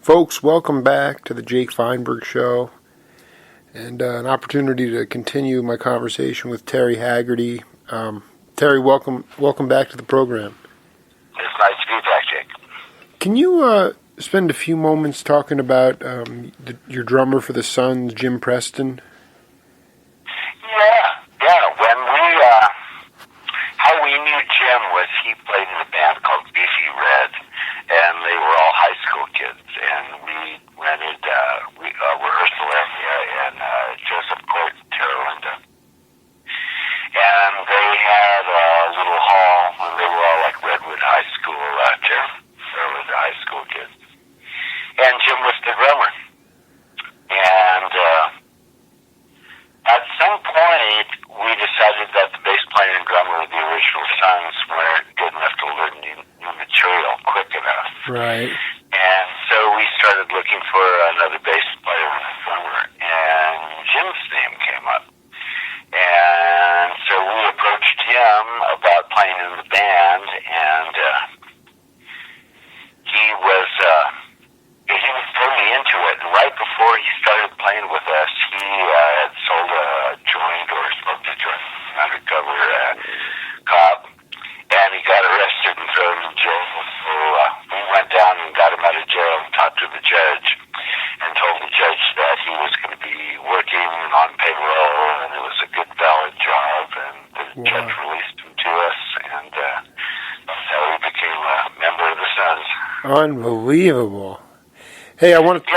Folks, welcome back to the Jake Feinberg Show, and an opportunity to continue my conversation with Terry Haggerty. Terry, welcome back to the program. It's nice to be back, Jake. Can you spend a few moments talking about your drummer for the Suns, Jim Preston? Yeah. How we knew Jim was he played in a band called Beefy Red, and they were all high school kids, and we rented a rehearsal area in Joseph Court, Terralinda. And they had a little hall, and they were all like Redwood High School, Terralinda High School kids. And Jim was the drummer. And at some point, we decided that the bass player and drummer of the original Suns weren't good enough to learn new material quick enough. Right. And so we started looking for another bass player and a drummer, and Jim's name came up. And so we approached him about playing in the band, and he was totally into it. And right before he started playing with us, he had sold a joint or smoked a joint undercover cop, and he got arrested and thrown in jail. So we went down and got him out of jail and talked to the judge and told the judge that he was going to be working on payroll and it was a good valid job, and the judge released him to us, and that's how he became a member of the Suns. Unbelievable. Hey, I want to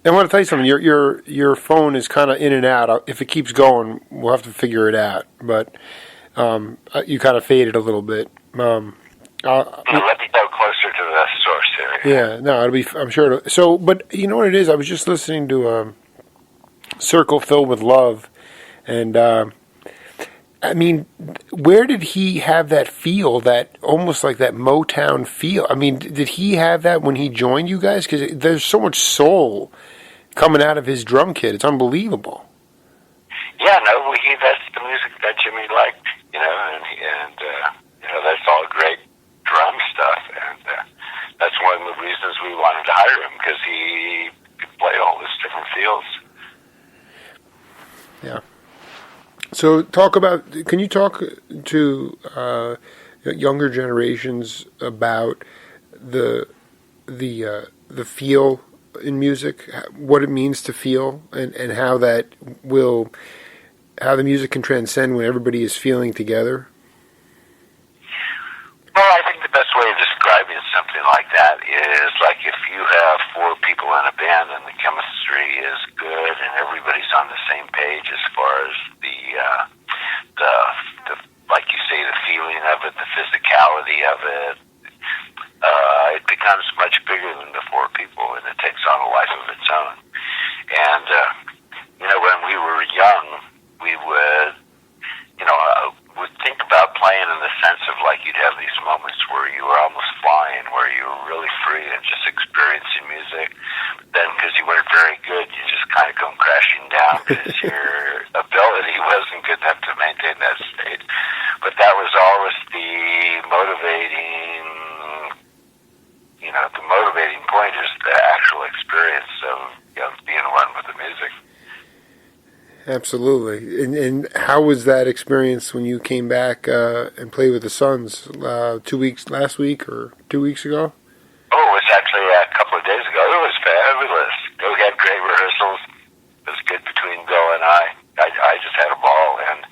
tell you something. Your phone is kind of in and out. If it keeps going, we'll have to figure it out. But you kind of faded a little bit. Let me go closer to the source area. Yeah, no, it'll be. I'm sure. So, but you know what it is? I was just listening to "Circle Filled with Love," and I mean, where did he have that feel? That almost like that Motown feel. I mean, did he have that when he joined you guys? Because there's so much soul coming out of his drum kit. It's unbelievable. Yeah, no, that's the music that Jimmy liked, and that's all great drum stuff, and that's one of the reasons we wanted to hire him, because he could play all these different fields. Yeah. So can you talk to younger generations about the feel in music, what it means to feel, and how the music can transcend when everybody is feeling together? Well, I think the best way of describing something like that is like if you have four people in a band and the chemistry is good and everybody's on the same page as far as the like you say, the feeling of it, the physicality of it, it becomes much bigger than the four people, and it takes on a life of its own. And when we were young, we would think about playing in the sense of like you'd have these moments where you were almost flying, where you were really free and just experiencing music. But then, because you weren't very good, you just kind of come crashing down because your ability wasn't good enough to maintain that state. But that was always the motivating point is the actual experience of being one with the music. Absolutely. And how was that experience when you came back and played with the Suns last week or 2 weeks ago? Oh, it was actually a couple of days ago. It was fabulous. We had great rehearsals. It was good between Bill and I. I just had a ball, and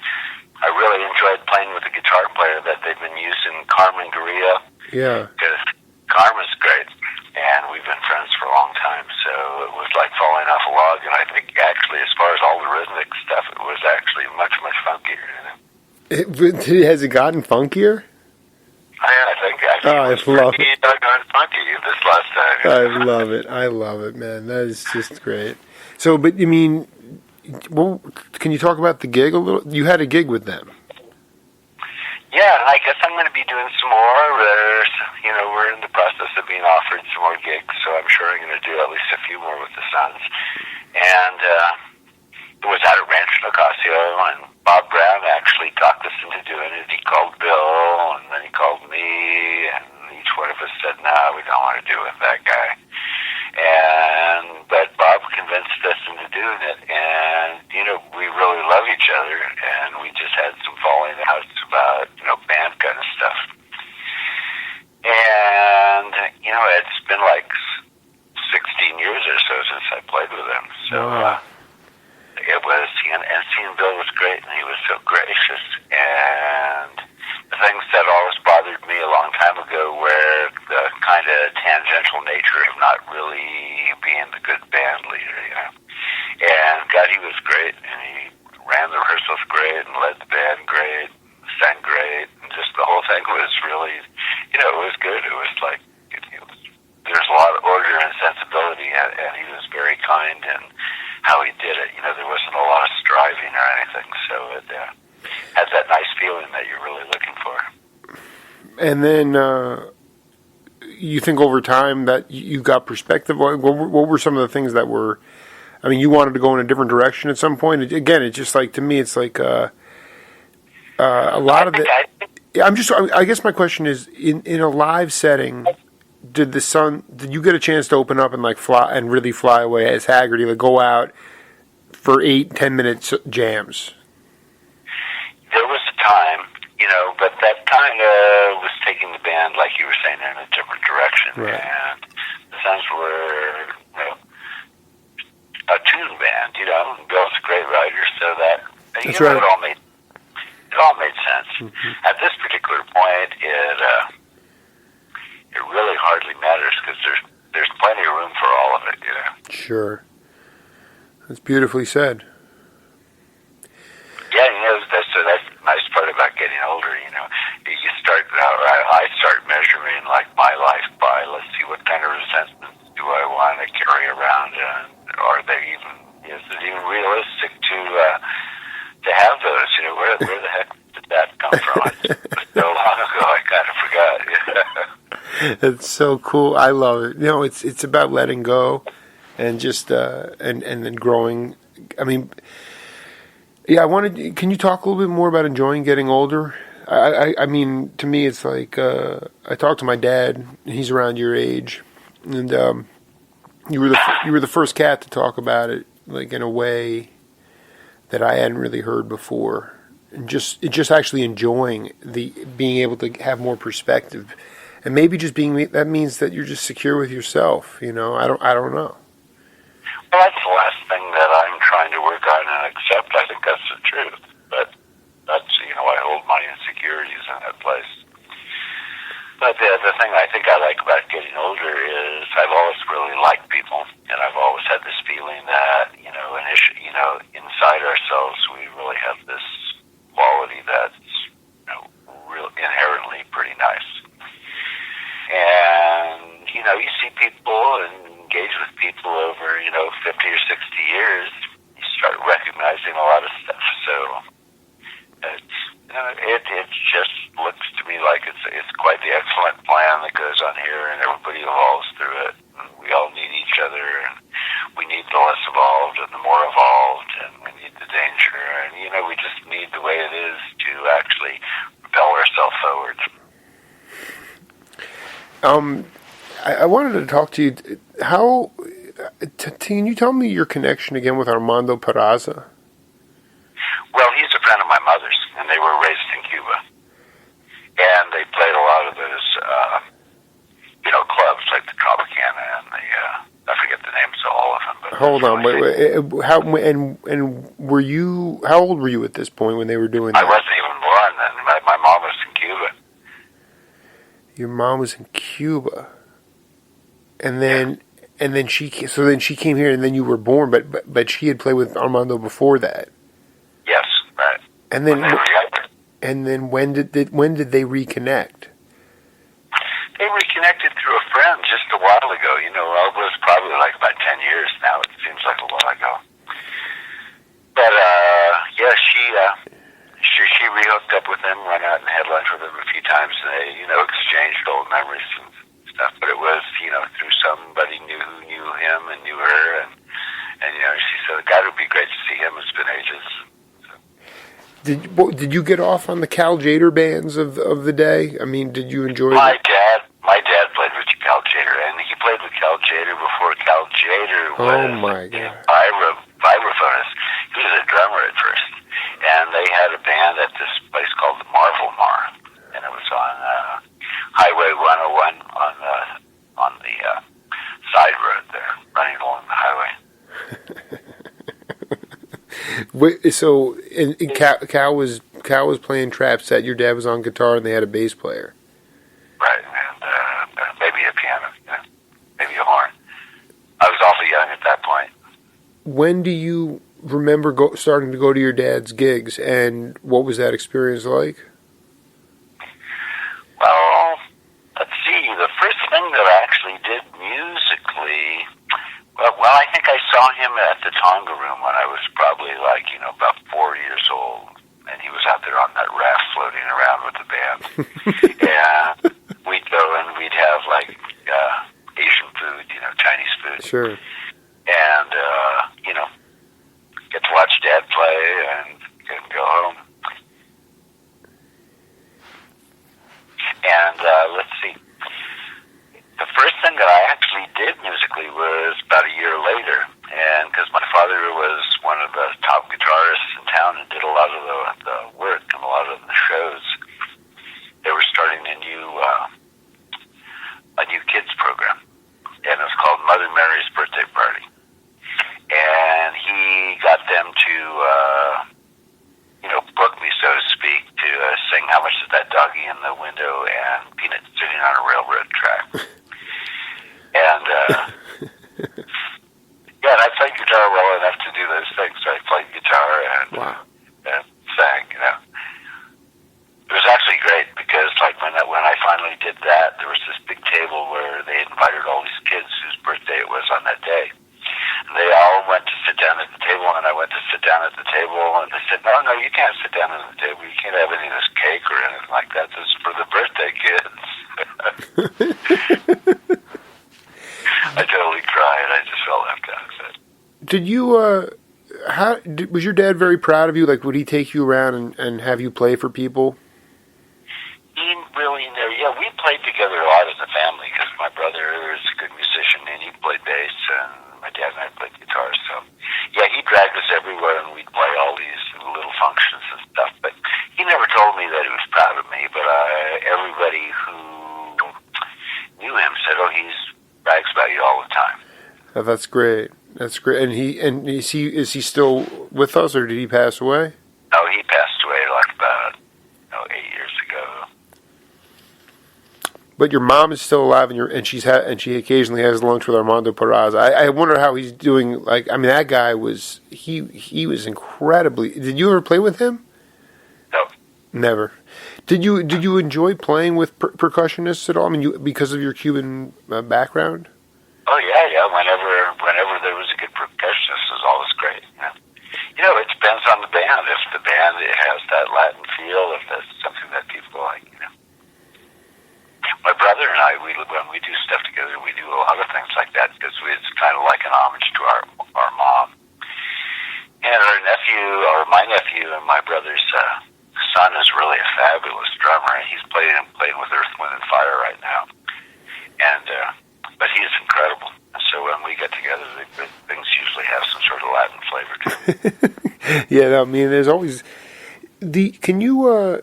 I really enjoyed playing with the guitar player that they've been using, Carmen Guerrilla. Yeah. Because Carmen's great, and we've been friends for a long time, so it was like falling off a log, and I think actually as far as all the rhythmic stuff, it was actually much, much funkier. Has it gotten funkier? I think actually I love it. It got funky this last time. I love it, man. That is just great. So, but you mean, well, can you talk about the gig a little? You had a gig with them. Yeah, and I guess I'm going to be doing some more. We're in the process of being offered some more gigs, so I'm sure I'm going to do at least a few more with the Suns. And it was out at Rancho Nicasio, and Bob Brown actually talked us into doing it. He called Bill, and then he called me, and each one of us said, "No, we don't want to do it with that guy." And like 16 years or so since I played with him. So it was, and seeing Bill was great, and he was so gracious. And the things that always bothered me a long time ago were the kind of tangential nature of not really being the good band leader, And God, he was great, and he ran the rehearsals great, and led the band great, sang great, and just the whole thing was really, it was good. It was like, there's a lot of order and sensibility, and he was very kind in how he did it. There wasn't a lot of striving or anything, so it had that nice feeling that you're really looking for. And then you think over time that you got perspective? What were some of the things that were, you wanted to go in a different direction at some point? Again, it's just like, to me, it's like a lot of it. I guess my question is, in a live setting, did you get a chance to open up and like fly and really fly away as Haggerty, like go out for 8-10 minute jams? There was a time, but that kind of was taking the band, like you were saying, in a different direction. Right. And the Sons were, a tune band, and Bill's a great writer, so that, That's right. It all made sense. Mm-hmm. At this particular point, it really hardly matters because there's plenty of room for all of it, Sure. That's beautifully said. Yeah, that's the nice part about getting older, You start, I start measuring, like, my life by, let's see, what kind of resentments do I want to carry around, and is it even realistic to have those, where the heck did that come from? It's so long ago, I kind of forgot. It's so cool. I love it. It's about letting go and just and then growing. Can you talk a little bit more about enjoying getting older? I mean, to me, it's like I talked to my dad. He's around your age, and you were the first cat to talk about it, like in a way that I hadn't really heard before, and just actually enjoying being able to have more perspective. And maybe just that means that you're just secure with yourself, I don't know. Well, that's the last thing that I'm trying to work on and accept. I think that's the truth. But that's, I hold my insecurities in that place. But the thing I think I like about getting older is I've always really liked people, and I've always had this feeling that, inside ourselves we really have this quality that's, real inherently pretty nice. And, you see people and engage with people over, 50 or 60 years, you start recognizing a lot of stuff. So it just looks to me like it's quite the excellent plan that goes on here, and everybody evolves through it. And we all need each other, and we need the less evolved and the more evolved, and we need the danger. And, we just need the way it is to actually propel ourselves forward. I wanted to talk to you. Can you tell me your connection again with Armando Peraza? Well, he's a friend of my mother's, and they were raised in Cuba. And they played a lot of those, clubs like the Tropicana and I forget the names of all of them. But hold on, wait. How old were you at this point when they were doing that? I wasn't even born then. My mom was in Cuba. Your mom was in Cuba. And then she came here, and then you were born, but she had played with Armando before that. Yes, right. And then when did they reconnect? They reconnected through a friend just a while ago. It was probably like about 10 years now. It seems like a while ago. But she re-hooked up with him, went out and had lunch with him a few times, and they exchanged old memories and stuff. But it was through somebody who knew him and knew her, and she said, God, it would be great to see him. It's been ages. Did you get off on the Cal Jader bands of the day? I mean, did you enjoy My dad played with Cal Jader, and he played with Cal Jader before Cal Jader was vibraphonist. He was a drummer at first, and they had a band at this place called the Marvel Mar, and it was on Highway 101 on the Wait, so and Cal was playing trap set. Your dad was on guitar, and they had a bass player. Right, and maybe a piano, maybe a horn. I was awfully young at that point. When do you remember starting to go to your dad's gigs, and what was that experience like? Well, let's see. The first thing that I actually did musically, well, I think I saw him at the Tonga Room when I was probably about 4 years old, and he was out there on that raft floating around with the band. And we'd go and we'd have Asian food, Chinese food. Sure. And, get to watch Dad play and go home. And let's see. The first thing that I actually did musically was about a year later, and because my father was one of the top guitarists in town and did a lot of the work and a lot of the shows, they were starting a new kids program, and it was called Mother Mary's Birthday Party. And he got them to, book me, so to speak, to sing How Much Is That Doggy in the Window and Peanuts Sitting on a Railroad Track. And, and I played guitar well enough to do those things. So I played guitar and, and sang, It was actually great because, when I finally did that, there was this big table where they invited all these kids whose birthday it was on that day. And they all went to sit down at the table, and I went to sit down at the table, and they said, no, you can't sit down at the table. You can't have any of this cake or anything like that. This is for the birthday kids. I totally cried. I just felt left out of it. Did you, was your dad very proud of you? Like, would he take you around and have you play for people? He really never, we played together a lot as a family because my brother is a good musician and he played bass, and my dad and I played guitar. So, he dragged us everywhere and we'd play all these little functions and stuff. But he never told me that he was proud of me. But everybody who knew him said, he brags about you all the time. Oh, that's great. That's great. And is he still with us, or did he pass away? No, he passed away about 8 years ago. But your mom is still alive, and she occasionally has lunch with Armando Peraza. I wonder how he's doing. That guy was he was incredibly. Did you ever play with him? No, never. Did you enjoy playing with percussionists at all? Because of your Cuban background. Oh yeah. Whenever there was a good percussionist, it was always great. It depends on the band. If the band has that Latin feel, if that's something that people like, My brother and I, when we do stuff together, we do a lot of things like that because it's kind of like an homage to our mom. And my nephew and my brother's son is really a fabulous drummer, and he's playing with Earth, Wind, and Fire right now. And but he's incredible. And so when we get together, things usually have some sort of Latin flavor to them. There's always Can you?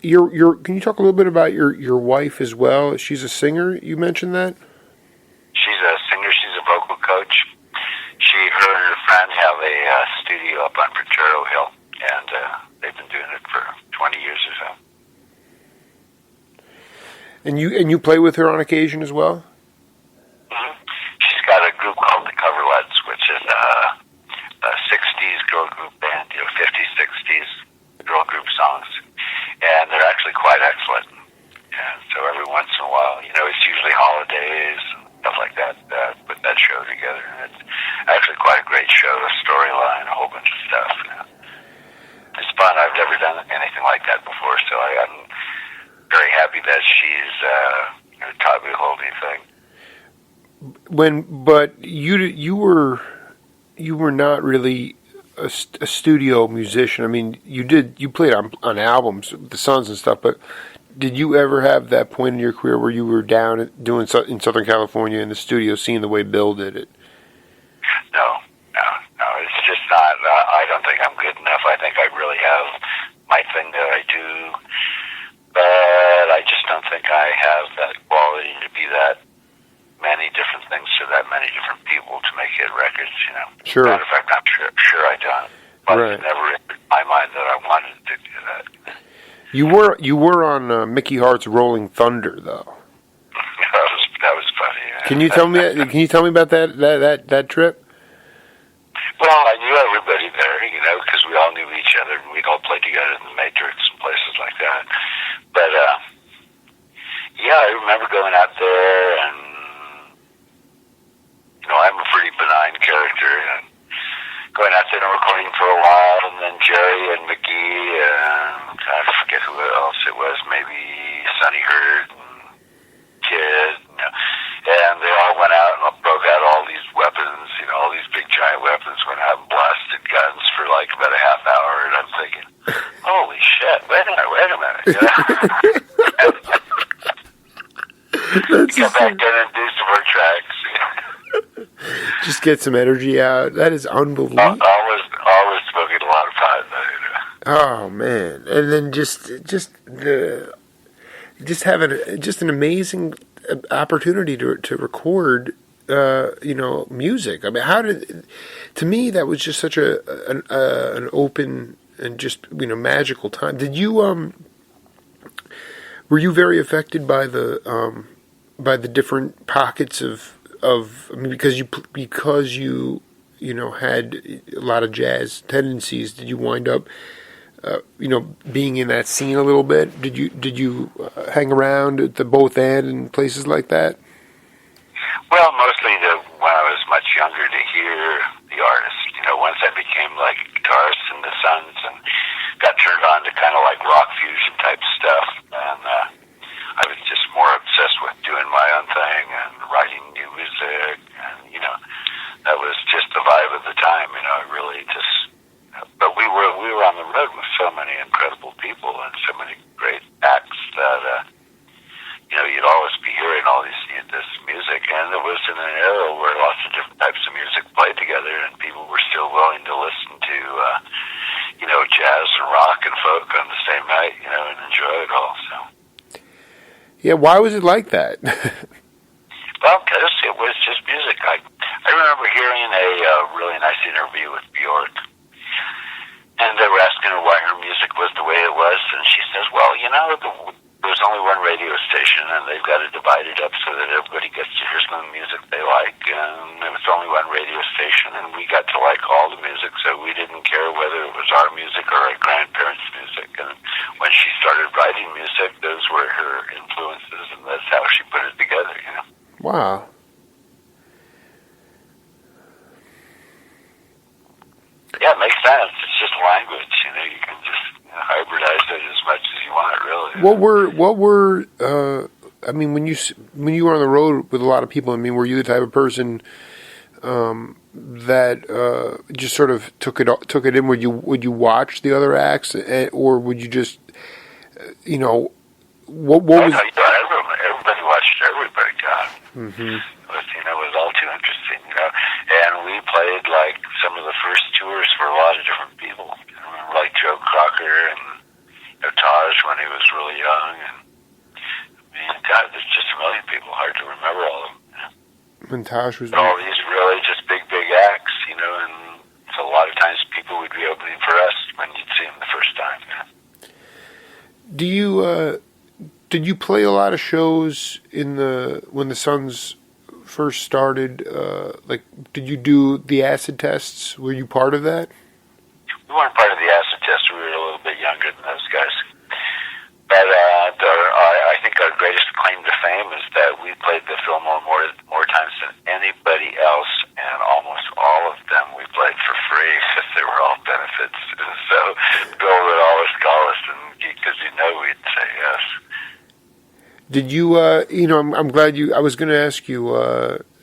Can you talk a little bit about your wife as well? She's a singer. You mentioned that. She's a singer. She's a vocal coach. Her and her friend have a studio up on Potrero Hill, and they've been doing it for 20 years or so. And you play with her on occasion as well. Mm-hmm. She's got a group called the Coverlets, which is a 60s girl group band. 50s, 60s girl group songs. And they're actually quite excellent. And so every once in a while, it's usually holidays and stuff like that, put that show together. And it's actually quite a great show, a storyline, a whole bunch of stuff. It's fun. I've never done anything like that before, so I'm very happy that she's taught me the whole new thing. But you were not really a studio musician. You played on albums, the Sons and stuff, but did you ever have that point in your career where you were down doing in Southern California in the studio, seeing the way Bill did it? No. It's just not. I don't think I'm good enough. I think I really have my thing that I do, but I just don't think I have that quality to be that many different things to that many different people to make hit records. Sure. Matter of fact, I'm sure I don't. but Right. it never entered my mind that I wanted to do that. You were on Mickey Hart's Rolling Thunder, though. That was funny. Yeah. Can you tell me about that trip? Well, I knew everybody there, because we all knew each other, and we'd all play together in the Matrix and places like that. But, yeah, I remember going out there, and, I'm a pretty benign character, and going out there and recording for a while, and then Jerry and Mickey, and I forget who else it was, maybe Sonny Hurd and Kid, and they all went out and broke out all these weapons, all these big giant weapons, went out and blasted guns for like about a half hour, and I'm thinking, holy shit, wait a minute. Get back in and do some more tracks. Just get some energy out. That is unbelievable. Always smoking a lot of pot, Oh man! And then just having an amazing opportunity to record, music. I mean, to me that was just such an open and just magical time. Did you were you very affected by the different pockets of I mean, because you had a lot of jazz tendencies? Did you wind up being in that scene a little bit? Did you hang around at the both end and places like that? Well, mostly when I was much younger, to hear the artists. Once I became like a guitarist in the Suns and got turned on to kind of like rock fusion type stuff, and I was just more obsessed with doing my own thing and writing new music, and that was just the vibe of the time. Really just. But we were on the road with so many incredible people and so many great acts that you'd always be hearing all this music, and it was in an era where lots of different types of music played together, and people were still willing to listen to jazz and rock and folk on the same night, and enjoy it all. So. Yeah, why was it like that? Well, because it was just music. I remember hearing a really nice interview with Bjork. And they were asking her why her music was the way it was, and she says, well, there's only one radio station, and they've got to divide it up so that everybody gets to hear some of the music they like, and there was only one radio station, and we got to like all the music, so we didn't care whether it was our music or our grandparents' music. And when she started writing music, those were her influences, and that's how she put it together, Wow. Yeah, it makes sense. It's just language, you can just hybridize it as much as you want, really. What were I mean, when you were on the road with a lot of people, I mean, were you the type of person that just sort of took it in? Would you watch the other acts, or would you just what was? Everybody watched everybody. God, Mm-hmm. it was all too interesting, And we played like some of the first tours for a lot of different people. I remember like Joe Crocker and Taj when he was really young, and God, there's just a million people. Hard to remember all of them. When Taj was all these really just big acts, and so a lot of times people would be opening for us when you'd see them the first time. Did you play a lot of shows when the Suns first started? Did you do the acid tests? Were you part of that? We weren't part of the acid test. We were a little bit younger than those guys. But I think our greatest claim to fame is that we played the Fillmore more times than anybody else, and almost all of them we played for free because they were all benefits. So Bill would always call us, because we'd say yes. Did you? I'm glad you. I was going to ask you.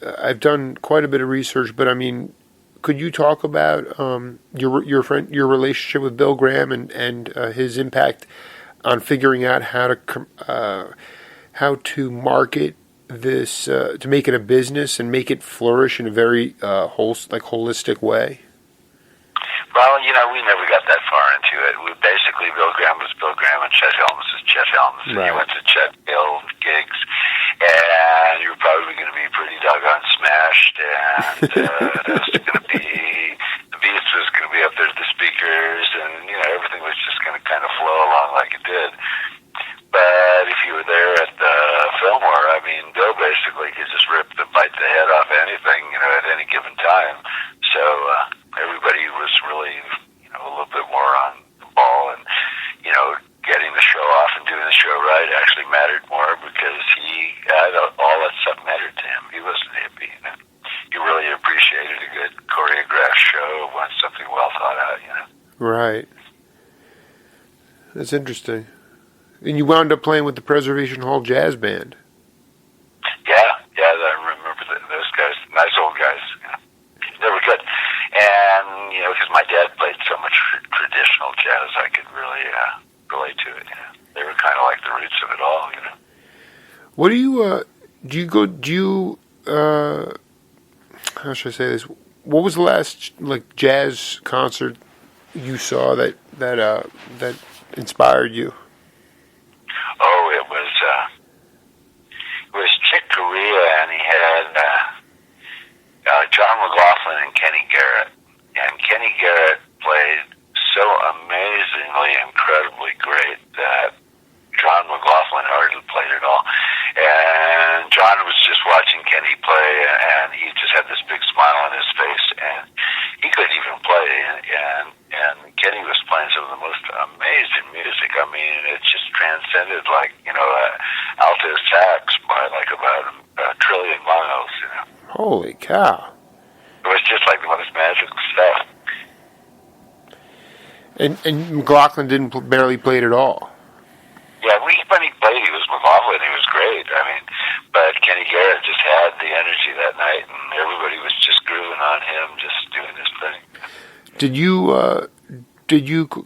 I've done quite a bit of research, but I mean, could you talk about your relationship with Bill Graham and his impact on figuring out how to market this, to make it a business and make it flourish in a very holistic way? Well, we never got that far into it. Basically, Bill Graham was Bill Graham and Chet Helms was Chet Helms. Right. You went to Chet Hill gigs, and you're probably going to be pretty doggone smashed, and it was going to be, the Beast was going to be up there at the speaker everything, at any given time. So everybody was really, a little bit more on the ball, and getting the show off and doing the show right actually mattered more because all that stuff mattered to him. He wasn't hippie. He really appreciated a good choreographed show when something well thought out. Right. That's interesting. And you wound up playing with the Preservation Hall Jazz Band. Yeah, I remember those guys, nice old guys. They were good. And, because my dad played so much traditional jazz, I could really relate to it. They were kind of like the roots of it all. What do you, how should I say this? What was the last, jazz concert you saw that inspired you? Oh, it was Chick Corea, and he had John McLaughlin and Kenny Garrett. And Kenny Garrett played so amazingly, incredibly great that John McLaughlin hardly played at all. And John was just watching Kenny play, and he just had this big smile on his face, and he couldn't even play. And Kenny was playing some of the most amazing music. I mean, it just transcended alto sax by about a trillion miles. Holy cow! It was just like the most magical stuff. And McLaughlin barely played at all. Yeah, when he played, he was McLaughlin. He was great. I mean, but Kenny Garrett just had the energy that night, and everybody was just grooving on him, just doing his thing. Did you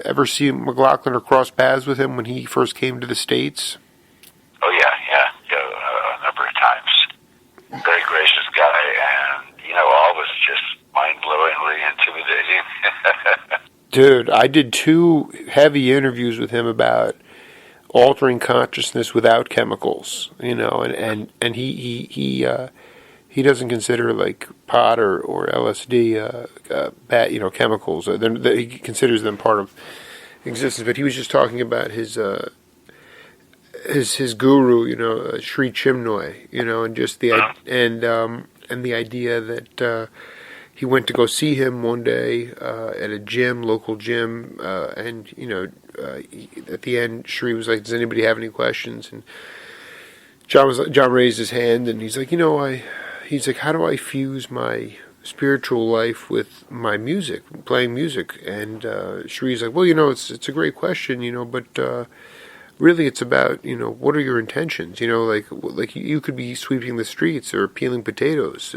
ever see McLaughlin or cross paths with him when he first came to the States? Oh yeah, a number of times. Very gracious guy, and all was just mind-blowingly intimidating. Dude, I did 2 heavy interviews with him about altering consciousness without chemicals, and he doesn't consider pot or LSD bad, chemicals. He considers them part of existence. But he was just talking about his guru, Sri Chinmoy, and just and the idea that he went to go see him one day at a local gym, and at the end, Sri was like, "Does anybody have any questions?" And John raised his hand, and he's like, he's like, "How do I fuse my spiritual life with my music, playing music?" And Shri's like, "Well, it's a great question, but really, it's about what are your intentions? Like you could be sweeping the streets or peeling potatoes.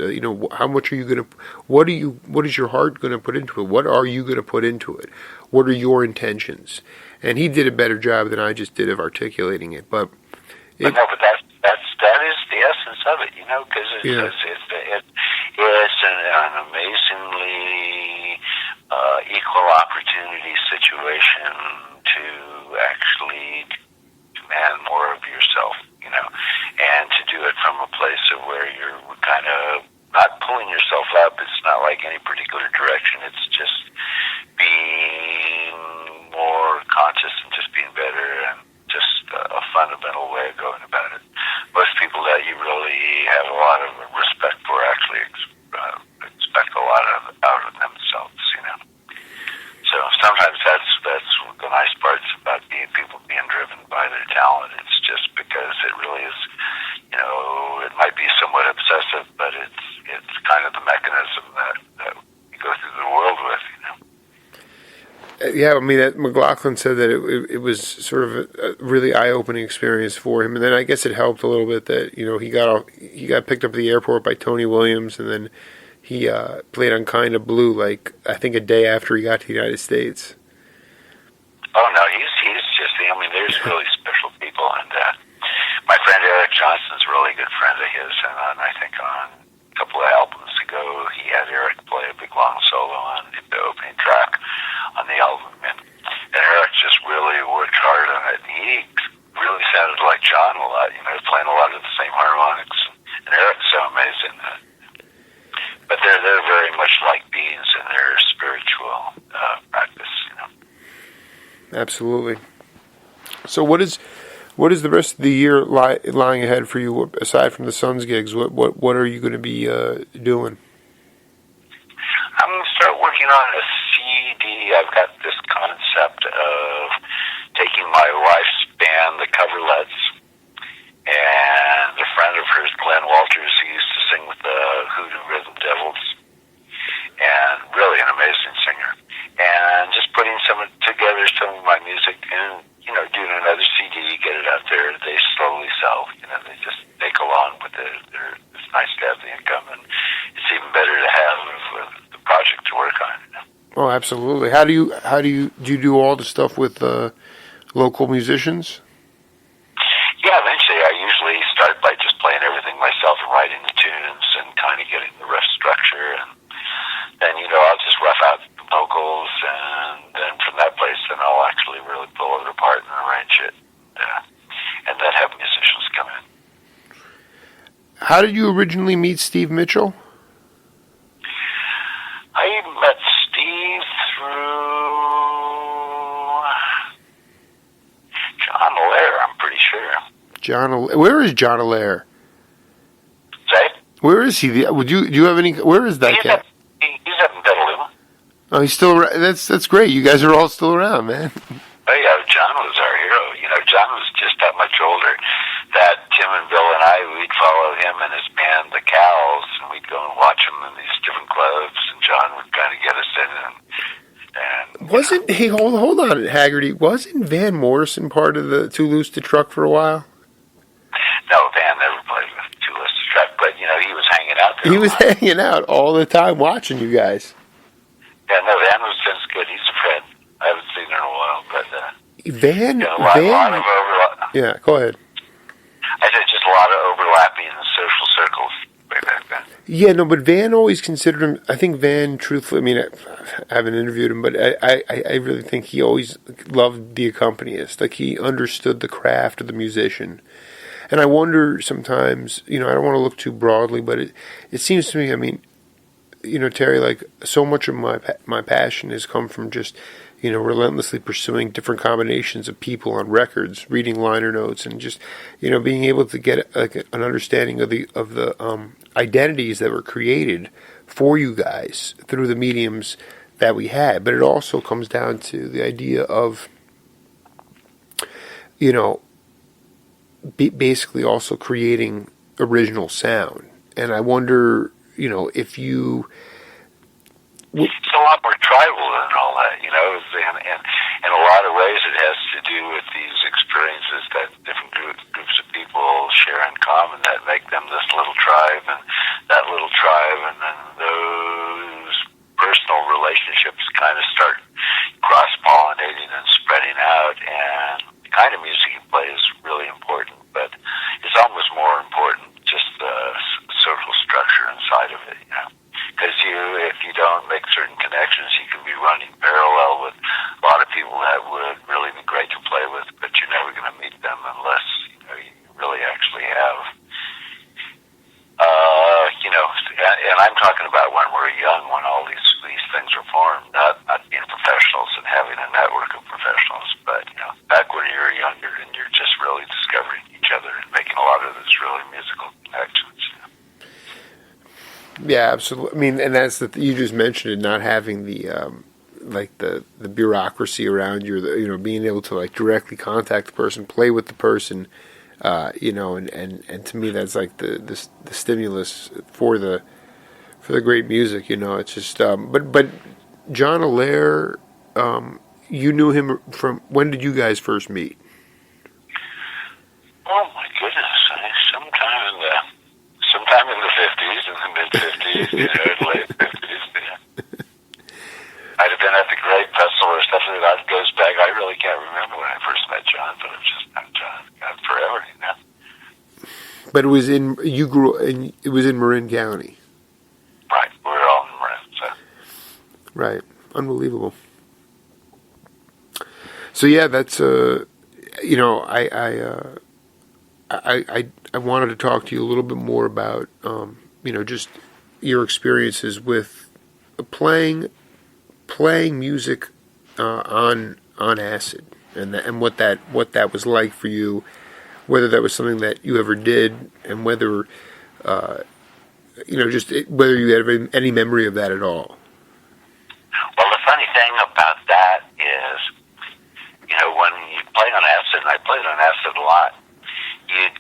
How much are you gonna? What is your heart gonna put into it? What are you gonna put into it? What are your intentions?" And he did a better job than I just did of articulating it. But that is the essence of it, because it's an amazingly equal opportunity situation to actually demand more of yourself, and to do it from a place of where you're kind of not pulling yourself up. It's not like any particular direction. It's just being more conscious and just being better, and just a fundamental way of going about it. Most people that you really have a lot of respect for actually expect a lot out of themselves, So sometimes that's the nice parts about people being driven by their talent. It's just because it really is, it might be somewhat obsessive, but it's kind of the mechanism that we go through the world with, Yeah, I mean, McLaughlin said that it was sort of a really eye-opening experience for him, and then I guess it helped a little bit that he got picked up at the airport by Tony Williams, and then he played on Kind of Blue, I think a day after he got to the United States. Oh no, he's just there's really special people, and my friend Eric Johnson's a really good friend of his, and I think on a couple of albums ago he had Eric play a big long solo on the opening track on the album, and Eric just really worked hard on it. He really sounded like John a lot, playing a lot of the same harmonics, and Eric's so amazing. But they're very much like beings in their spiritual practice, Absolutely. So what is What is the rest of the year lying ahead for you aside from the Suns gigs? What are you going to be doing? I'm going to start working on a CD. I've got this concept of taking my wife's band, the Coverlets, and a friend of hers, Glenn Walters, who used to sing with the Hoodoo Rhythm Devils, and really an amazing singer, and just putting together some of my music and, doing another CD, get it out there. They slowly sell. They go on with it. It's nice to have the income, and it's even better to have the project to work on. Oh, absolutely. How do you do all the stuff with local musicians? Yeah, eventually I usually start by just playing everything myself and writing the tunes and kind of getting the rough structure, and then I'll just rough out the vocals, and then from that place then I'll actually really pull it apart and arrange it, and then have musicians come in. How did you originally meet Steve Mitchell? I met Steve through John Allaire, I'm pretty sure. Where is John Allaire? Say? Where is he? Do you have any? Where is that cat? He's up in Petaluma. Oh, he's still around. That's great. You guys are all still around, man. Oh yeah, John was our hero. John was just that much older that Tim and Bill and we'd follow him and his band, the Cows, and we'd go and watch him in these different clubs, and John would kind of get us in and wasn't he? Hold on, Haggerty. Wasn't Van Morrison part of the Too Loose to Truck for a while? No, Van never played with Too Loose to Truck, but he was hanging out there. He was hanging out all the time watching you guys. Yeah, no, Van was just good. He's a friend. I haven't seen him in a while, but Van. a lot of overlap. Yeah, go ahead. I said just a lot of overlapping in the social circles way back then. Yeah, no, but Van always considered him. I think Van, truthfully, I mean, I haven't interviewed him, but I really think he always loved the accompanist. Like, he understood the craft of the musician. And I wonder sometimes, I don't want to look too broadly, but it seems to me, I mean, Terry, like, so much of my passion has come from just, relentlessly pursuing different combinations of people on records, reading liner notes, and just, being able to get like an understanding of the identities that were created for you guys through the mediums that we had. But it also comes down to the idea of, basically also creating original sound. And I wonder, if you... It's a lot more tribal than all that, and in a lot of ways it has to do with these experiences that different groups of people share in common that make them this little tribe and that little tribe, and then those personal relationships kind of start cross-pollinating and spreading out, and the kind of music you play is really important, but it's almost more important just the social structure inside of it, Because if you don't make certain connections, you can be running parallel with a lot of people that would really be great to play with, but you're never going to meet them unless you really actually have. And I'm talking about when we're young, when all these things were formed, not being professionals and having a network of professionals, but back when you're younger and you're just really discovering each other and making a lot of those really musical connections. Yeah, absolutely. I mean, and that's you just mentioned it, not having the the bureaucracy around you, being able to like directly contact the person, play with the person, and to me that's like the stimulus for the great music. It's just but John Allaire, you knew him from when did you guys first meet? Oh my goodness, sometime in the 50s, in the mid-50s, late 50s, I'd have been at the Great Festival or stuff like that goes back. I really can't remember when I first met John, but I've just met John forever, But it was it was in Marin County. Right, we were all in Marin, so. Right, unbelievable. So yeah, that's I wanted to talk to you a little bit more about just your experiences with playing music on acid and what that was like for you whether that was something that you ever did, and whether whether you had any memory of that at all. Well, the funny thing about that is, when you play on acid, and I played on acid a lot, you'd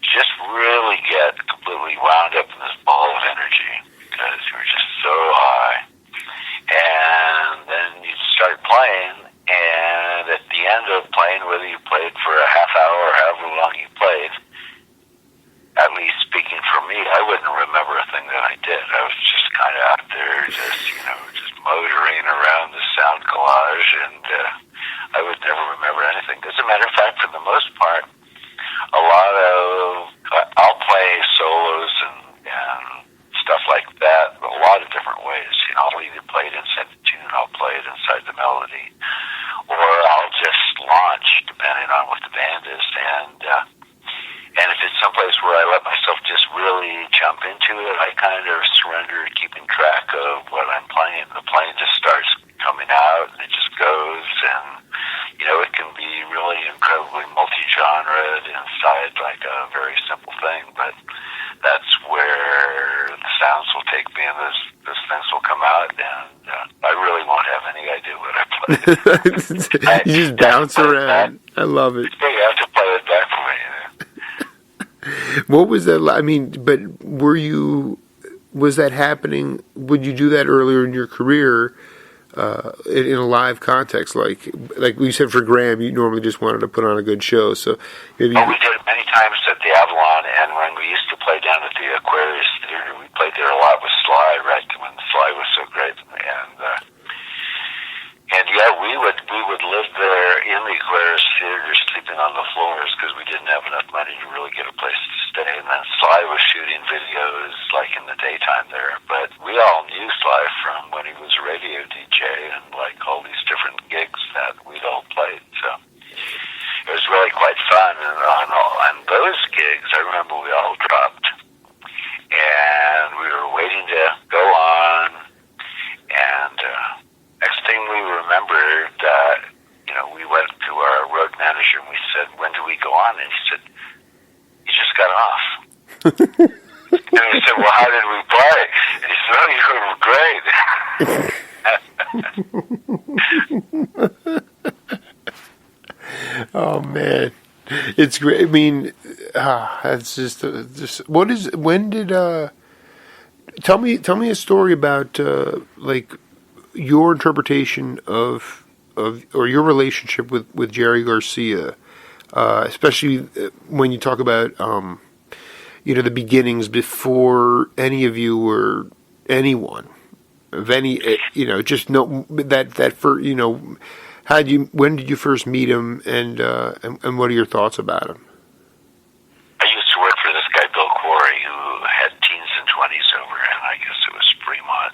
just really get completely wound up in this ball of energy because you were just so high. And then you start playing, and at the end of playing, whether you played for a half hour or however long you played, at least speaking for me, I wouldn't remember a thing that I did. I was just kind of out there, just motoring around the sound collage, and I would never remember anything. As a matter of fact, for the most part, I'll play solos and stuff like that a lot of different ways. I'll either play it inside the tune, I'll play it inside the melody, or I'll just launch depending on what the band is. And if it's someplace where I let myself just really jump into it, I kind of surrender to keeping track of what I'm playing. The playing just starts coming out, and it just goes, and it can be really incredibly multi-genre inside like a very simple thing, but that's where the sounds will take me, and those things will come out, and I really won't have any idea what I play. You just bounce around. I love it. Yeah, you have to play it back for me. What was that? I mean, but was that happening? Would you do that earlier in your career in a live context? Like we said for Graham, you normally just wanted to put on a good show. So maybe we did it many times at the Avalon, and when we used to play down at the Aquarius Theater, we played there a lot with Sly, right? When Sly was so great, and yeah, we would live there in the Aquarius Theater, sleeping on the floors because we didn't have enough money to really get a place to stay. And then Sly was shooting videos like in the daytime there, but we all knew Sly from when he was a radio DJ and like all these different gigs that we'd all played. So it was really quite fun. And on those gigs, I remember we all dropped, and we were waiting to go on, and next thing we remembered that, we went to our road manager and we said, when do we go on? And he said, you just got off. And we said, well, how did we play? And he said, oh, you were great. Oh man, it's great. I mean, that's just when did tell me a story about like your interpretation of or your relationship with Jerry Garcia, especially when you talk about the beginnings before any of you were anyone of any just know that for when did you first meet him, and what are your thoughts about him? I used to work for this guy Bill Quarry, who had teens and 20s over, and I guess it was Fremont.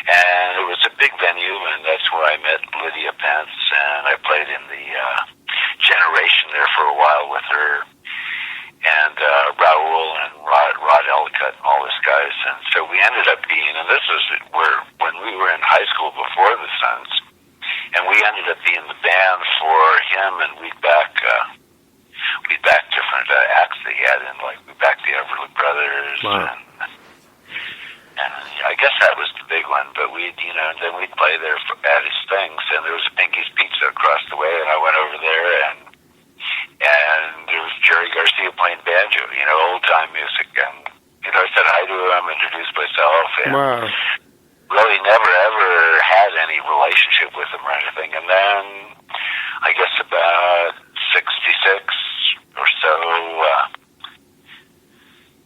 And it was a big venue, and that's where I met Lydia Pence, and I played in the Generation there for a while with her, and Raul and Rod Ellicott and all those guys. And so we ended up being, and this is when we were in high school before the Suns, and we ended up being the band for him, and we'd back different acts that he had in, like we backed the Everly Brothers. Wow. And I guess that was the big one, but then we'd play there at his things, and there was a Pinky's Pizza across the way, and I went over there, and there was Jerry Garcia playing banjo, old time music, and I said hi to him, introduced myself, and wow. Really never ever had any relationship with him or anything. And then I guess about 66 or so,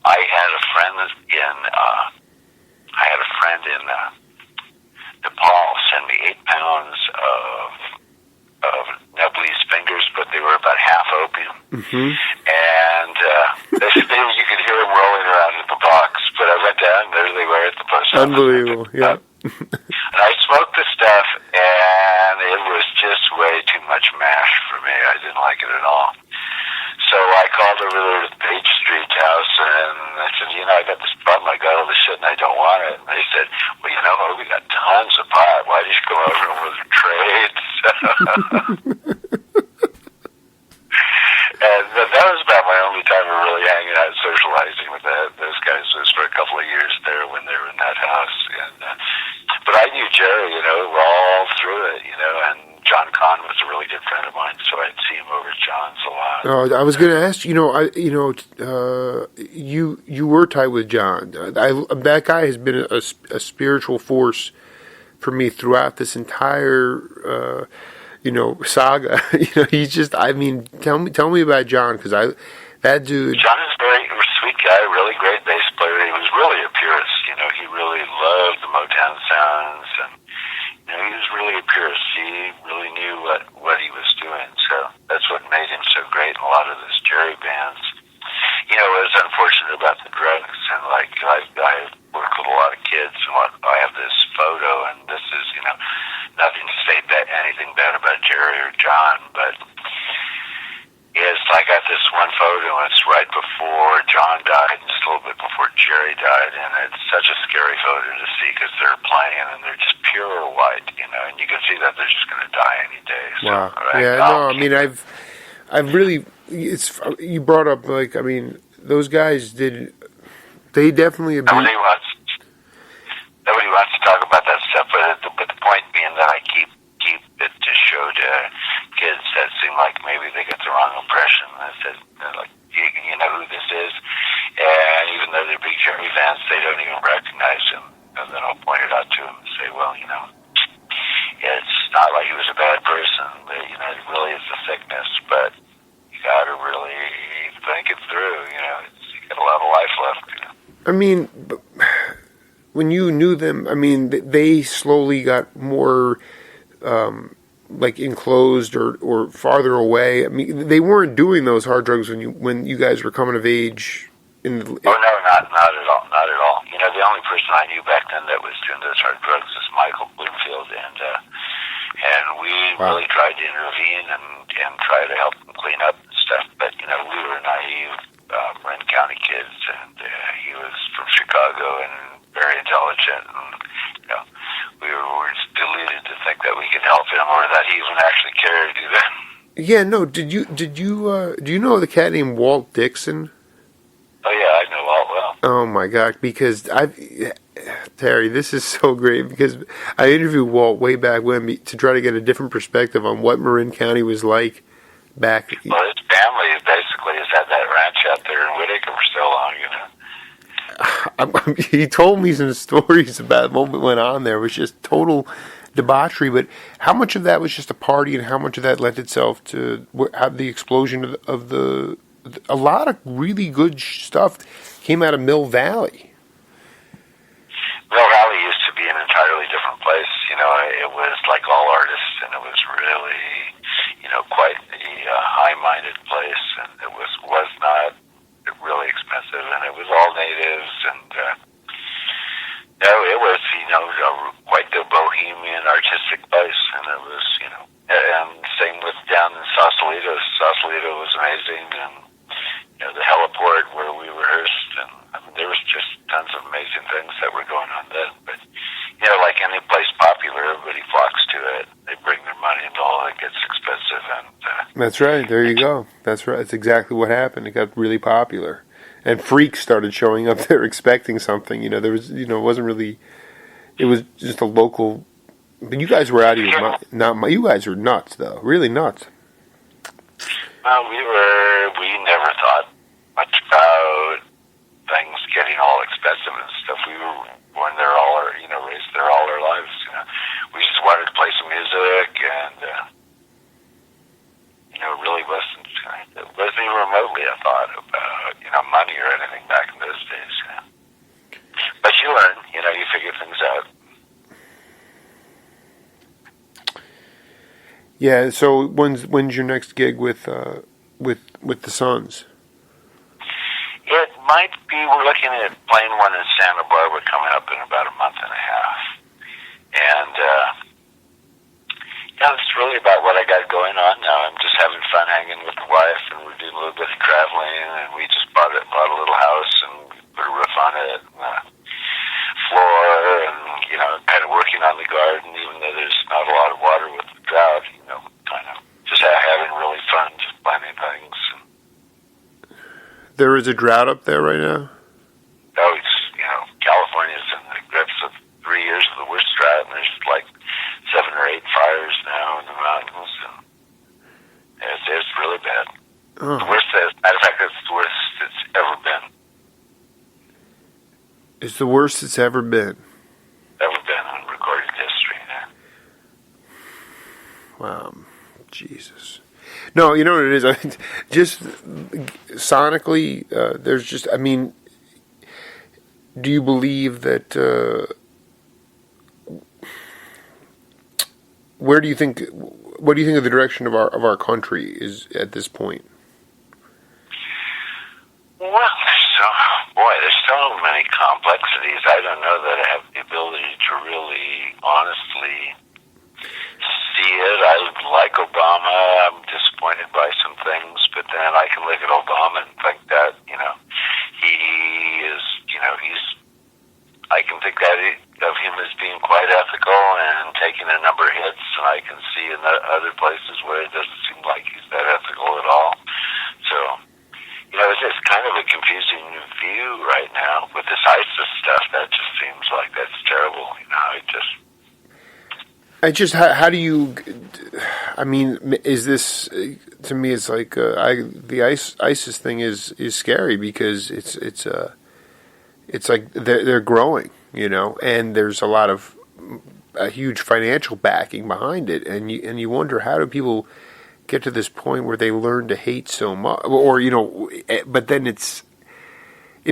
I had a friend in Nepal send me 8 pounds of Nepalese fingers, but they were about half opium. Mm-hmm. And you could hear them rolling around in the box. But I went down, there they were at the post office. Unbelievable, yeah. And I smoked the stuff, and it was just way too much mash for me. I didn't like it at all. So I called over there to the Page Street house, and I said, I got this problem. I got all this shit, and I don't want it. And they said, well, we got tons of pot. Why don't you come over and we'll trade? And that was Jerry, all through it, and John Kahn was a really good friend of mine, so I'd see him over at John's a lot. I was going to ask, you were tight with John. That guy has been a spiritual force for me throughout this entire, saga. He's just, tell me about John, because that dude. John is a very sweet guy, really great bass player. He was really a purist, he really loved the Motown sounds, and he was really a purist. He really knew what he was doing. So that's what made him so great in a lot of those Jerry bands. It was unfortunate about the drugs, and I work with a lot of kids, and I have this photo, and this is, nothing to say anything bad about Jerry or John, but it's I got this one photo, and it's right before John died, and just a little bit before Jerry died, and it's such a scary photo to see because they're playing, and they're just pure white, and you can see that they're just going to die any day. So, wow. Right? Yeah, no, I've really, you brought up, those guys they definitely abused. Nobody wants to talk about that stuff, but the point being that I keep it to show to kids that seem like maybe they get the wrong impression. I said, you know who this is? And even though they're big Jerry fans, they don't even recognize him. And then I'll point it out to them and say, well, it's not like he was a bad person, but, it really is a sickness, but you got to really think it through, you got a lot of life left. When you knew them, they slowly got more enclosed or farther away. They weren't doing those hard drugs when you guys were coming of age. Oh no, not at all, not at all. The only person I knew back then that was doing those hard drugs was Michael Bloomfield, and we really tried to intervene and try to help them clean up and stuff. But we were naive Marin County kids, and he was from Chicago and very intelligent, and we were just deluded to think that we could help him or that he even actually cared to do that. Yeah, no. Do you know the cat named Walt Dixon? Oh yeah, I know Walt well. Oh my God! Because Terry, this is so great because I interviewed Walt way back when to try to get a different perspective on what Marin County was like back. Well, his family basically has had that ranch out there in Whitaker for so long, He told me some stories about what went on there. It was just total debauchery. But how much of that was just a party, and how much of that lent itself to have the explosion of a lot of really good stuff came out of Mill Valley. Mill Valley used to be an entirely different place. It was like all artists, and it was really, quite a high-minded place, and it was not really expensive, and it was all natives, and it was, quite the bohemian artistic place, and it was, and same with down in Sausalito. Sausalito was amazing, and the heliport where we rehearsed, and there was just tons of amazing things that were going on then. But like any place popular, everybody flocks to it. They bring their money, and all it gets expensive. And that's right. There you go. That's right. That's exactly what happened. It got really popular, and freaks started showing up there expecting something. There was, it wasn't really. It was just a local. But you guys were out of your mind. You guys were nuts, though. Really nuts. Well, we never thought much about things getting all expensive and stuff. We were born there raised there all our lives. We just wanted to play some music, and really wasn't even remotely a thought about money or anything back in those days. But you learn, you figure things out. Yeah. So when's your next gig with the Sons? It might be. We're looking at playing one in Santa Barbara coming up in about a month and a half, and it's really about what I got going on now. I'm just having fun hanging with the wife, and we're doing a little bit of traveling, and we just bought a little house and put a roof on it, and floor, and kind of working on the garden, even though there's not a lot of water with the drought. Kind of just having really fun, just planning things. There is a drought up there right now? Oh, it's, California's in the grips of 3 years of the worst drought, and there's like It's the worst it's ever been. Ever been in recorded history. Wow, Jesus. No, you know what it is? Just sonically, there's just. I mean, do you believe that? Where do you think? What do you think of the direction of our country is at this point? Well, there's so many complexities. I don't know that I have the ability to really honestly see it. I like Obama. I'm disappointed by some things, but then I can look at Obama and think that, he is, I can think that of him as being quite ethical and taking a number of hits, and I can see in other places where it doesn't seem like he's that ethical at all. So, it's just kind of a confusing view right now with this ISIS stuff. That just seems like that's terrible. How do you? I mean, is this to me? It's like the ISIS thing is scary because it's like they're growing, and there's a huge financial backing behind it, and you wonder, how do people get to this point where they learn to hate so much, or but then it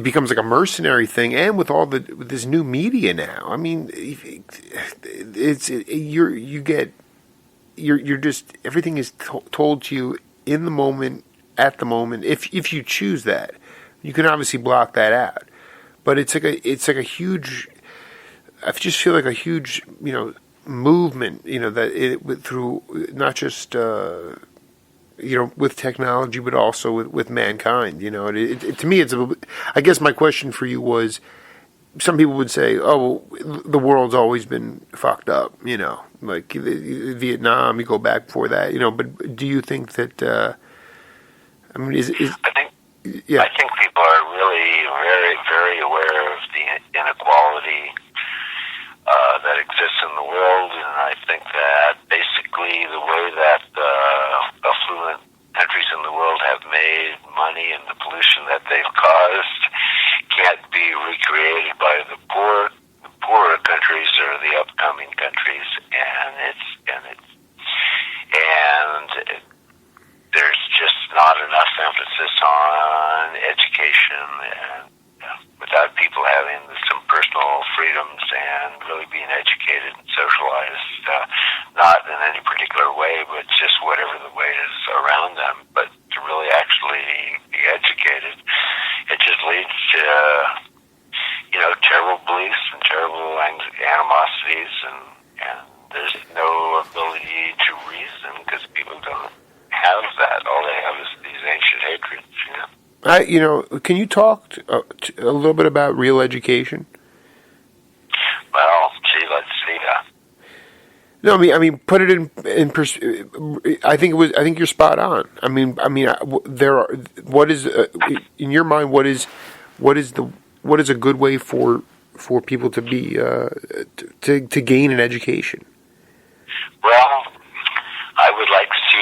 becomes like a mercenary thing, and with with this new media now, I mean, you're just, everything is told to you in the moment, at the moment. If you choose that, you can obviously block that out, but it's like a huge. I just feel like a huge, movement, that through not just. With technology, but also with mankind. To me, I guess my question for you was, some people would say, "Oh, the world's always been fucked up." Like Vietnam, you go back before that. But do you think that? I mean, I think. Yeah. I think people are really very, very aware of the inequality that exists in the world, and I think that basically the way that affluent countries in the world have made money and the pollution that they've caused can't be recreated by the poorer countries or the upcoming countries, and there's just not enough emphasis on education, and without people having some personal freedoms and really being educated and socialized, not in any particular way, but just whatever the way is around them, but to really actually be educated, it just leads to, terrible beliefs and terrible animosities, and there's no ability to reason because people don't have that. All they have is these ancient hatreds, Can you talk a little bit about real education? Well, let's see. No, I mean, put it in perspective. I think you're spot on. I mean, there are. What is in your mind? What is a good way for people to be to gain an education? Well, I would like to see,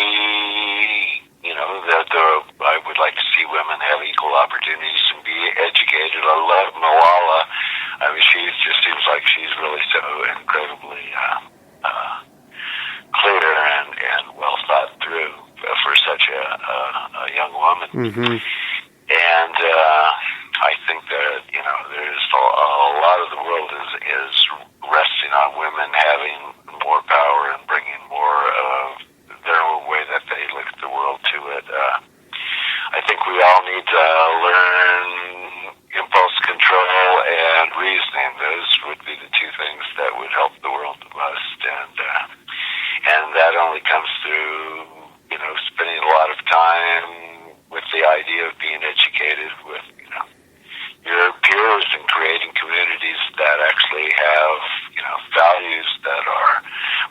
I would like to see women have equal opportunities and be educated. I love Malala. I mean, she just seems like she's really so incredibly clear and well thought through for such a young woman. Mm-hmm. And I think that there's a lot of the world is resting on women having more power and bringing more of their own way that they look at the world to it. I think we all need to learn impulse control and reasoning. Those would be the two things that would help the world the most, and that only comes through spending a lot of time with the idea of being educated with your peers and creating communities that actually have values that are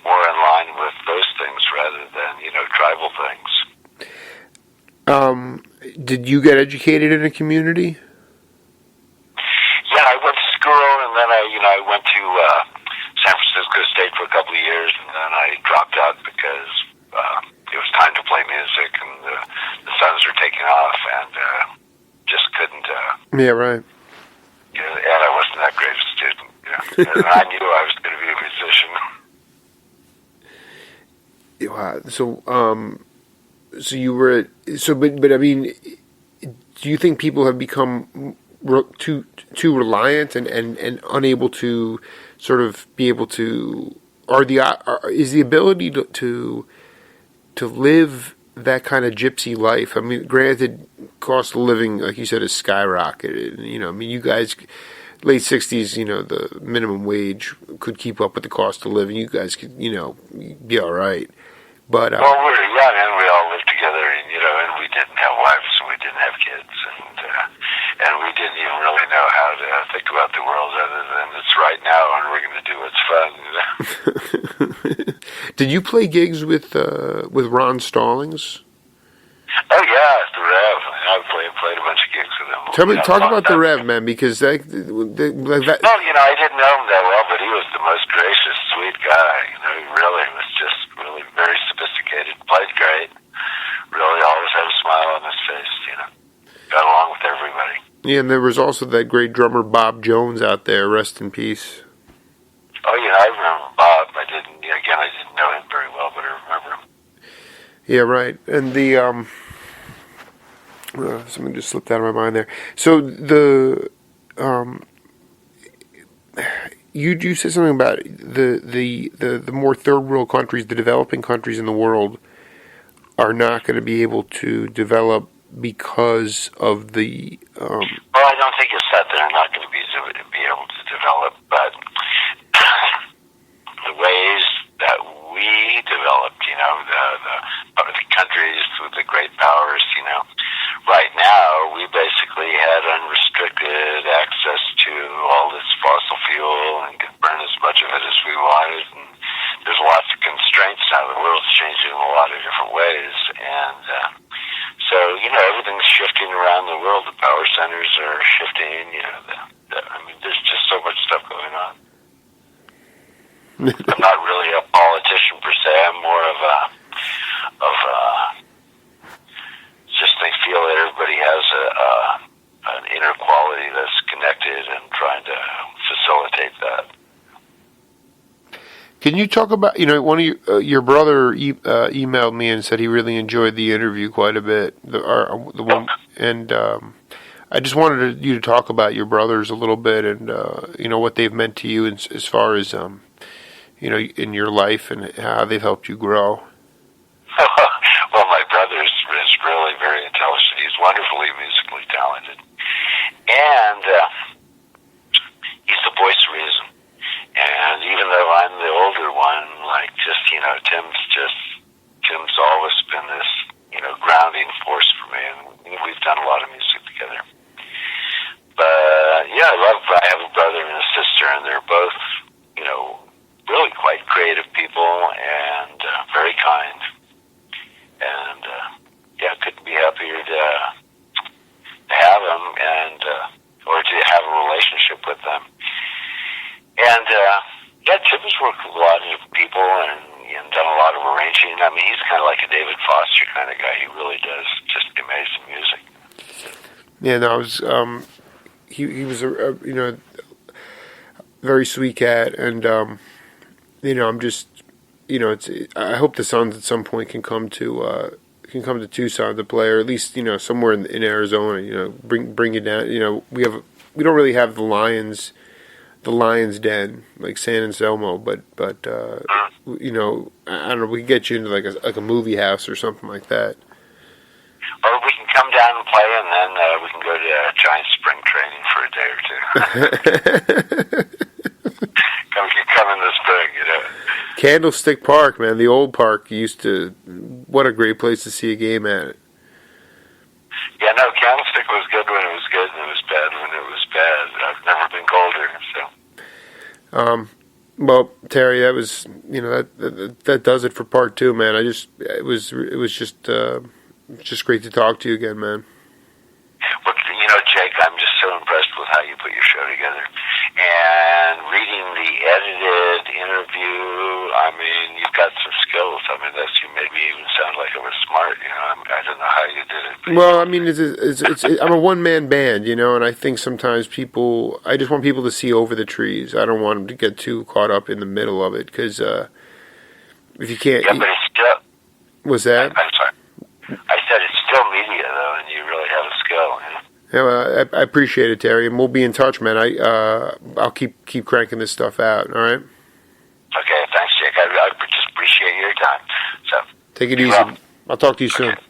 more in line with those things rather than tribal things. Did you get educated in a community? Yeah, I went to school, and then I went to San Francisco State for a couple of years, and then I dropped out because it was time to play music, and the Suns were taking off, and just couldn't. Yeah, right. And I wasn't that great And I knew I was going to be a musician. Wow. So you were but I mean, do you think people have become too reliant and unable to sort of be able to is the ability to live that kind of gypsy life? I mean, granted, cost of living, like you said, is skyrocketed. I mean, you guys, late 60s, the minimum wage could keep up with the cost of living. You guys could, be all right. But well, we were young and we all lived together, and we didn't have wives and we didn't have kids, and we didn't even really know how to think about the world other than it's right now and we're going to do what's fun. Did you play gigs with Ron Stallings? Oh yeah, the Rev. I played a bunch of gigs with him. Talk about the Rev, man, because that. Well, I didn't know him that well, but he was the most gracious, sweet guy. He really was just really very sophisticated. Played great. Really always had a smile on his face. Got along with everybody. Yeah, and there was also that great drummer Bob Jones out there. Rest in peace. Oh yeah, I remember Bob. I didn't know him very well, but I remember him. Yeah, right. And the something just slipped out of my mind there. So the you said something about the more third world countries, the developing countries in the world, are not going to be able to develop because of the. Well, I don't think it's that they're not going to be able to develop, but the ways that we developed, the countries with the great powers, right now we basically had unrestricted access to all this fossil fuel and could burn as much of it as we wanted, and there's lots of constraints now. The world's changing in a lot of different ways, and so everything's shifting around the world. The power centers are shifting. I mean, there's just so much stuff going on. I'm not really a politician per se. I'm more of just I feel that everybody has an inner quality that's connected and trying to facilitate that. Can you talk about, one of your brother emailed me and said he really enjoyed the interview quite a bit, the one, and I just wanted you to talk about your brothers a little bit and, what they've meant to you as far as, in your life and how they've helped you grow. Well, my brother is really very intelligent. He's wonderfully musically talented. And he's the voice of reason. And even though I'm the older one, Tim's always been this, grounding force for me. And we've done a lot of music together. But, I have a brother and a sister, and they're both, really quite creative people and very kind. And, couldn't be happier to have them and, or to have a relationship with them. And, Tim has worked with a lot of different people and done a lot of arranging. I mean, he's kind of like a David Foster kind of guy. He really does just amazing music. Yeah, no, he was a very sweet cat, and I'm just I hope the Suns at some point can come to Tucson to play, or at least somewhere in Arizona. Bring you down. We don't really have the Lions Den like San Anselmo, but I don't know. We could get you into like a movie house or something like that. Or we can come down and play, and then we can go to giant spring training for a day or two. come in the spring, Candlestick Park, man, the old park what a great place to see a game at. Yeah, no, Candlestick was good when it was good, and it was bad when it was bad. I've never been colder, so. Well, Terry, that was that does it for part 2, man. It was just great to talk to you again, man. Well, Jake, I'm just so impressed with how you put your show together. And reading the edited interview, I I mean, you've got some skills. I mean, you maybe even sound like it was smart. I don't know how you did it. Well, I mean, I'm a one-man band, and I think sometimes I just want people to see over the trees. I don't want them to get too caught up in the middle of it, because if you can't... Yeah, but it's still... What's that? I'm sorry. I said it's still media, though, and you really have a skill. Yeah, well, I appreciate it, Terry, and we'll be in touch, man. I'll keep cranking this stuff out, all right? Okay, thanks, Jake. I just appreciate your time. So take it easy. I'll talk to you soon. Okay.